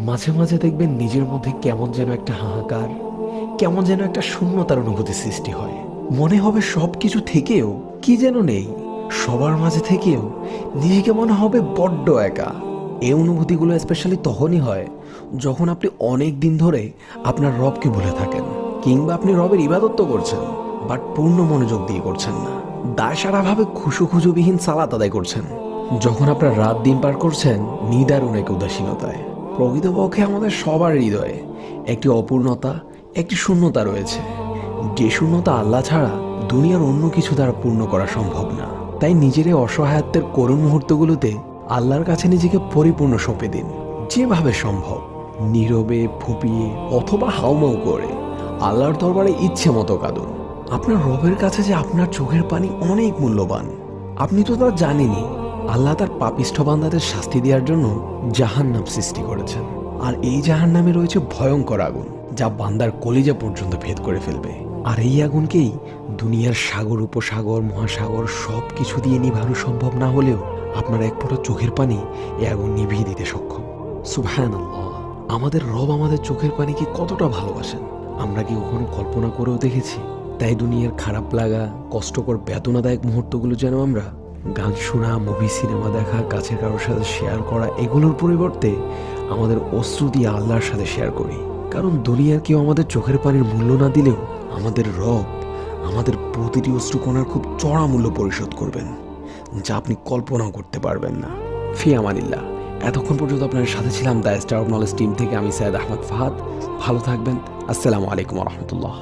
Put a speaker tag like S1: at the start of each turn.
S1: মাঝে মাঝে দেখবেন নিজের মধ্যে কেমন যেন একটা হাহাকার, কেমন যেন একটা শূন্যতার অনুভূতি সৃষ্টি হয়। মনে হবে সব কিছু থেকেও কি যেন নেই, সবার মাঝে থেকেও নিজেকে মনে হবে বড্ড একা। এই অনুভূতিগুলো স্পেশালি তখনই হয় যখন আপনি অনেক দিন ধরে আপনার রবকে ভুলে থাকেন, কিংবা আপনি রবের ইবাদত তো করছেন বাট পূর্ণ মনোযোগ দিয়ে করছেন না, দায়সারাভাবে খুশুখুজুবিহীন সালাত আদায় করছেন। যখন আপনার রাত দিন পার করছেন নিদারুণ এক উদাসীনতায়। প্রকৃতপক্ষে আমাদের সবার হৃদয়ে একটি অপূর্ণতা, একটি শূন্যতা রয়েছে, যে শূন্যতা আল্লাহ ছাড়া দুনিয়ার অন্য কিছু দ্বারা পূর্ণ করা সম্ভব না। তাই নিজের এই অসহায়ত্বের করুণ মুহূর্তগুলোতে আল্লাহর কাছে নিজেকে পরিপূর্ণ সঁপে দিন। যেভাবে সম্ভব নীরবে, ফুঁপিয়ে অথবা হাউমাউ করে আল্লাহর দরবারে ইচ্ছে মতো কাঁদুন। আপনার রবের কাছে যে আপনার চোখের পানি অনেক মূল্যবান, আপনি তো তা জানেনই। আল্লাহ তার পাপিষ্ঠ বান্দাদের শাস্তি দেওয়ার জন্য জাহান্নাম সৃষ্টি করেছেন, আর এই জাহান্নামে রয়েছে ভয়ঙ্কর আগুন যা বান্দার কলিজা পর্যন্ত ভেদ করে ফেলবে। আর এই আগুনকেই দুনিয়ার সাগর, উপসাগর, মহাসাগর সব কিছু দিয়ে নিভানো সম্ভব না হলেও আপনার এক ফোঁটা চোখের পানি এই আগুন নিভিয়ে দিতে সক্ষম। সুবহানাল্লাহ! আমাদের রব আমাদের চোখের পানিকে কতটা ভালোবাসেন আমরা কি কখনো কল্পনা করেও দেখেছি? তাই দুনিয়ার খারাপ লাগা, কষ্টকর, বেদনাদায়ক মুহূর্তগুলো যেন আমরা গান শোনা, মুভি, সিনেমা দেখা, কাছের কারোর সাথে শেয়ার করা, এগুলোর পরিবর্তে আমাদের অশ্রু দিয়ে আল্লাহর সাথে শেয়ার করি। কারণ দুনিয়ার কেউ আমাদের চোখের পানির মূল্য না দিলেও আমাদের রব আমাদের প্রতিটি অশ্রুকণার খুব চড়া মূল্য পরিশোধ করবেন, যা আপনি কল্পনাও করতে পারবেন না। ফি আমানিল্লাহ। এতক্ষণ পর্যন্ত আপনার সাথে ছিলাম the star of knowledge team থেকে আমি সৈয়দ আহমদ ফাহাদ। ভালো থাকবেন। আসসালামু আলাইকুম রহমতুল্লাহ।